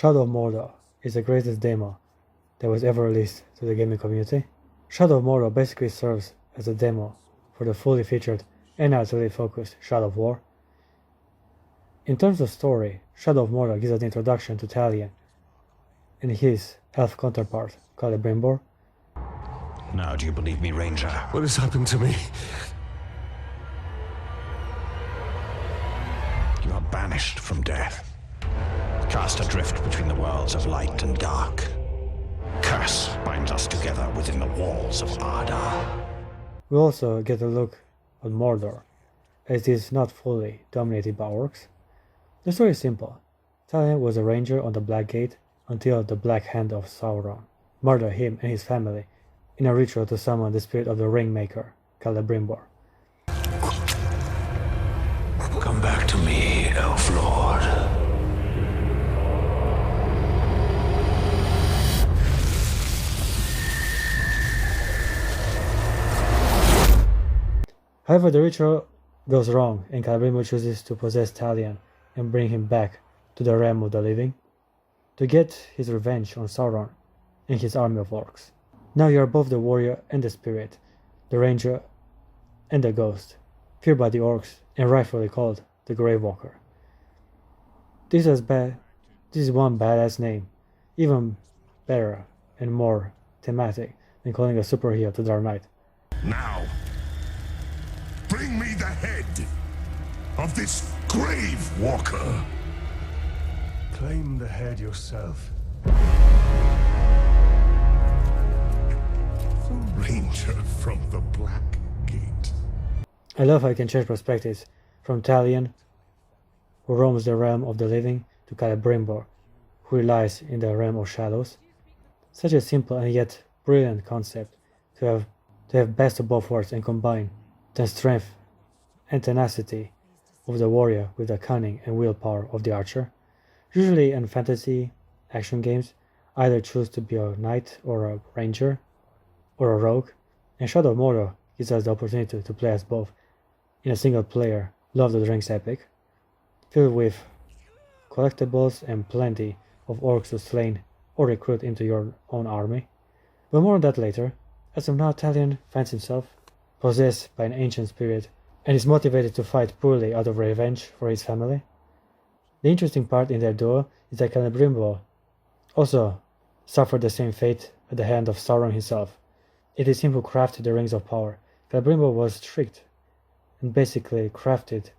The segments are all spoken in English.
Shadow of Mordor is the greatest demo that was ever released to the gaming community. Shadow of Mordor basically serves as a demo for the fully featured and narratively focused Shadow of War. In terms of story, Shadow of Mordor gives us the introduction to Talion and his elf counterpart, Celebrimbor. Now do you believe me, Ranger? What has happened to me? You are banished from death. Cast adrift between the worlds of light and dark. Curse binds us together within the walls of Ardar. We also get a look at Mordor, as it is not fully dominated by orcs. The story is simple. Talion was a ranger on the Black Gate until the Black Hand of Sauron murdered him and his family in a ritual to summon the spirit of the Ringmaker, Celebrimbor. Come back to me, Elf Lord. However, the ritual goes wrong and Celebrimbor chooses to possess Talion and bring him back to the realm of the living to get his revenge on Sauron and his army of orcs. Now you are both the warrior and the spirit, the ranger and the ghost, feared by the orcs and rightfully called the Gravewalker. This is one badass name, even better and more thematic than calling a superhero the Dark Knight. Now, bring me the head of this Grave Walker. Claim the head yourself. The Ranger from the Black Gate. I love how you can change perspectives from Talion, who roams the realm of the living, to Celebrimbor, who relies in the realm of shadows. Such a simple and yet brilliant concept to have best of both worlds and combine the strength and tenacity of the warrior with the cunning and willpower of the archer. Usually in fantasy action games, either choose to be a knight or a ranger or a rogue, and Shadow of Mordor gives us the opportunity to play as both in a single player Lord of the Rings epic, filled with collectibles and plenty of orcs to slay or recruit into your own army. But more on that later. As of now, Talion finds himself possessed by an ancient spirit and is motivated to fight poorly out of revenge for his family. The interesting part in their duo is that Celebrimbor also suffered the same fate at the hand of Sauron himself. It is him who crafted the Rings of Power. Celebrimbor was tricked and basically crafted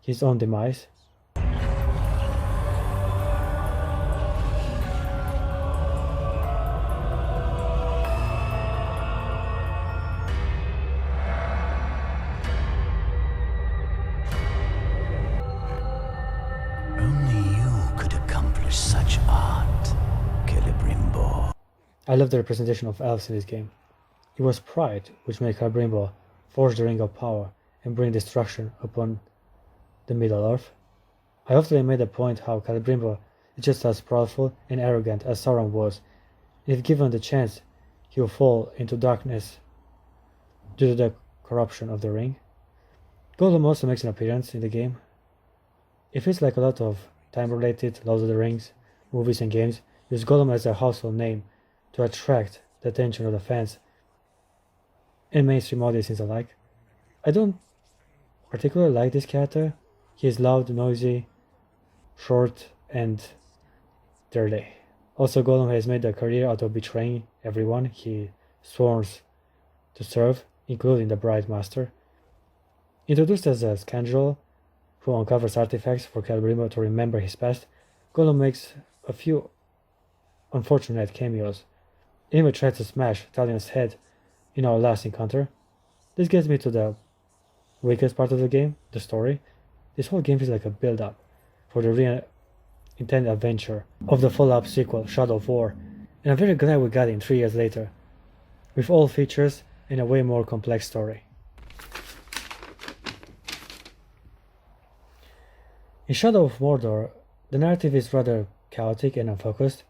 his own demise. I love the representation of elves in this game. It was pride which made Celebrimbor forge the Ring of Power and bring destruction upon the Middle-earth. I often made a point how Celebrimbor is just as powerful and arrogant as Sauron was, and if given the chance, he will fall into darkness due to the corruption of the ring. Gollum also makes an appearance in the game. It feels like a lot of time-related Lord of the Rings movies and games use Gollum as a household name to attract the attention of the fans and mainstream audiences alike. I don't particularly like this character. He is loud, noisy, short, and dirty. Also, Gollum has made a career out of betraying everyone he sworns to serve, including the Bright Master. Introduced as a scoundrel who uncovers artifacts for Celebrimbor to remember his past, Gollum makes a few unfortunate cameos. He even tried to smash Talion's head in our last encounter. This gets me to the weakest part of the game, the story. This whole game feels like a build-up for the real intended adventure of the follow-up sequel, Shadow of War, and I'm very glad we got it 3 years later, with all features and a way more complex story. In Shadow of Mordor, the narrative is rather chaotic and unfocused.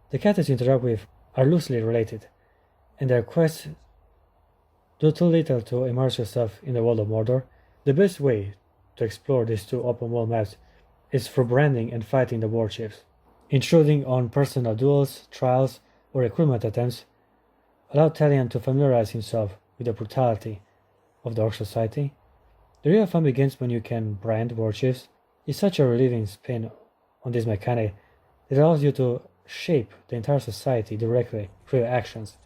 The characters you interact with are loosely related, and their quests do too little to immerse yourself in the world of Mordor. The best way to explore these two open world maps is through branding and fighting the war chiefs. Intruding on personal duels, trials, or recruitment attempts allowed Talion to familiarize himself with the brutality of the Orc society. The real fun begins when you can brand warchiefs. It's such a relieving spin on this mechanic that allows you to shape the entire society directly through your actions.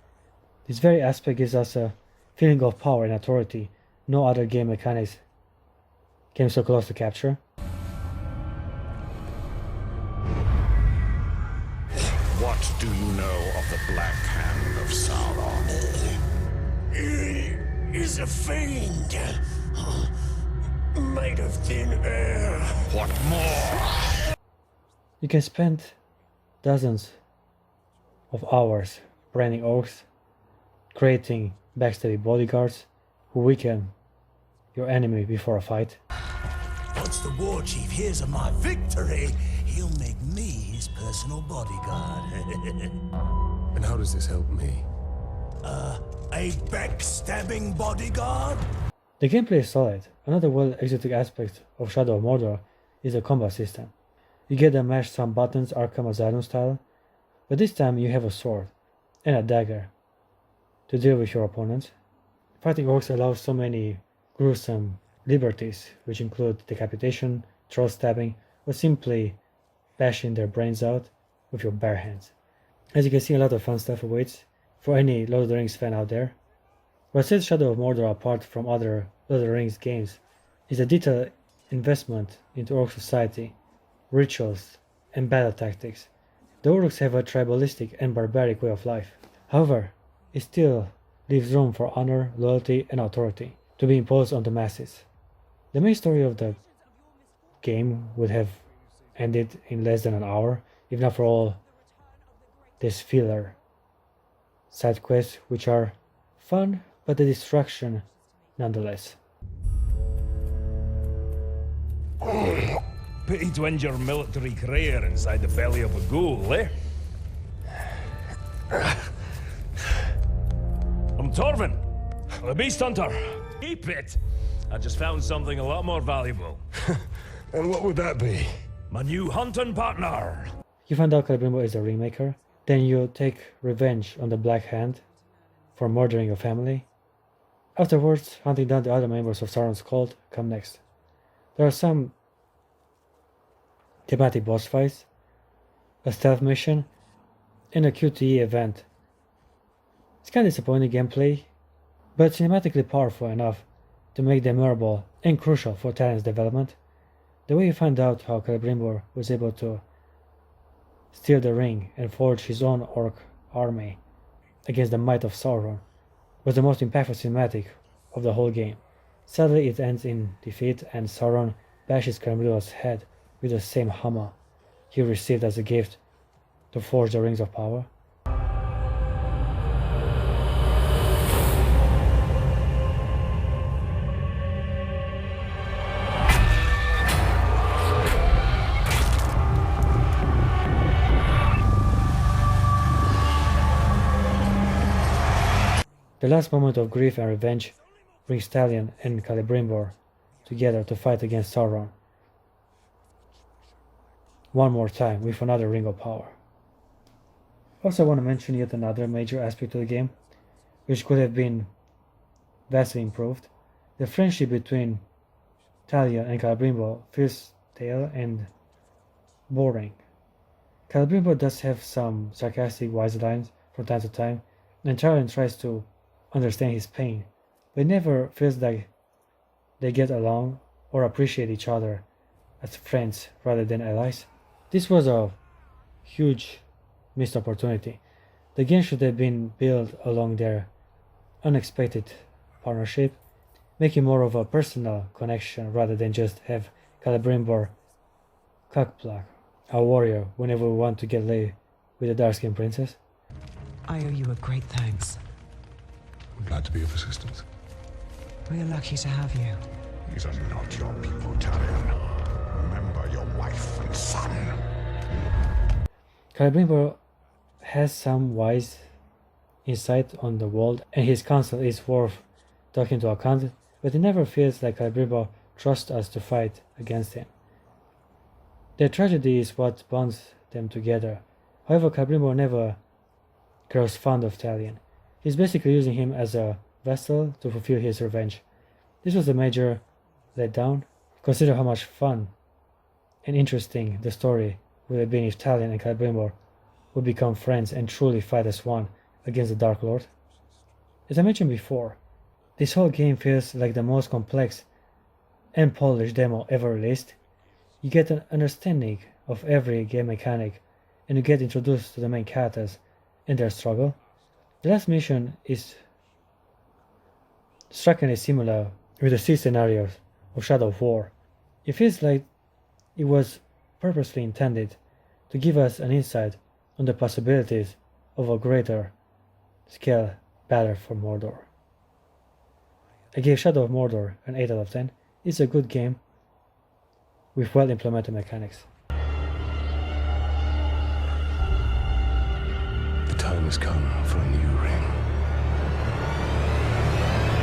This very aspect gives us a feeling of power and authority no other game mechanics came so close to capture. What do you know of the Black Hand of Sauron? He is a fiend, made of thin air. What more? You can spend dozens of hours branding orcs, creating backstabby bodyguards who weaken your enemy before a fight. Once the war chief hears of my victory, he'll make me his personal bodyguard. And how does this help me? A backstabbing bodyguard? The gameplay is solid. Another well-executed aspect of Shadow of Mordor is the combat system. You get to mash some buttons Arkham Asylum style, but this time you have a sword and a dagger to deal with your opponents. Fighting orcs allows so many gruesome liberties, which include decapitation, throat stabbing, or simply bashing their brains out with your bare hands. As you can see, a lot of fun stuff awaits for any Lord of the Rings fan out there. What sets Shadow of Mordor apart from other Lord of the Rings games is the detailed investment into orc society, rituals, and battle tactics. The orcs have a tribalistic and barbaric way of life. However, it still leaves room for honor, loyalty, and authority to be imposed on the masses. The main story of the game would have ended in less than an hour, if not for all this filler side quests, which are fun but a distraction nonetheless. Pity to end your military career inside the belly of a ghoul, eh? I'm Torvin, the Beast Hunter. Keep it! I just found something a lot more valuable. And what would that be? My new hunting partner! You find out Celebrimbo is the Ringmaker, then you take revenge on the Black Hand for murdering your family. Afterwards, hunting down the other members of Sauron's cult come next. There are some thematic boss fights, a stealth mission, and a QTE event. It's kind of disappointing gameplay, but cinematically powerful enough to make them memorable and crucial for Talion's development. The way you find out how Celebrimbor was able to steal the ring and forge his own orc army against the might of Sauron was the most impactful cinematic of the whole game. Sadly, it ends in defeat and Sauron bashes Celebrimbor's head with the same hammer he received as a gift to forge the Rings of Power. The last moment of grief and revenge brings Talion and Celebrimbor together to fight against Sauron one more time with another Ring of Power. Also, I want to mention yet another major aspect of the game, which could have been vastly improved. The friendship between Talion and Celebrimbor feels stale and boring. Celebrimbor does have some sarcastic wise lines from time to time, and Talion tries to understand his pain, but it never feels like they get along or appreciate each other as friends rather than allies. This was a huge missed opportunity. The game should have been built along their unexpected partnership, making more of a personal connection rather than just have Celebrimbor cockblock a warrior whenever we want to get laid with a dark-skinned princess. I owe you a great thanks. I'm glad to be of assistance. We're lucky to have you. These are not your people, Talion. Remember your wife and son. Celebrimbor has some wise insight on the world, and his counsel is worth taking into account, but it never feels like Celebrimbor trusts us to fight against him. Their tragedy is what bonds them together. However, Celebrimbor never grows fond of Talion. He's basically using him as a vessel to fulfill his revenge. This was a major letdown. Consider how much fun and interesting the story would have been if Talion and Celebrimbor would become friends and truly fight as one against the Dark Lord. As I mentioned before, this whole game feels like the most complex and polished demo ever released. You get an understanding of every game mechanic, and you get introduced to the main characters and their struggle. The last mission is strikingly similar with the sea scenarios of Shadow of War. It feels like it was purposely intended to give us an insight on the possibilities of a greater scale battle for Mordor. I gave Shadow of Mordor an 8 out of 10. It's a good game with well implemented mechanics. The time has come for a new ring.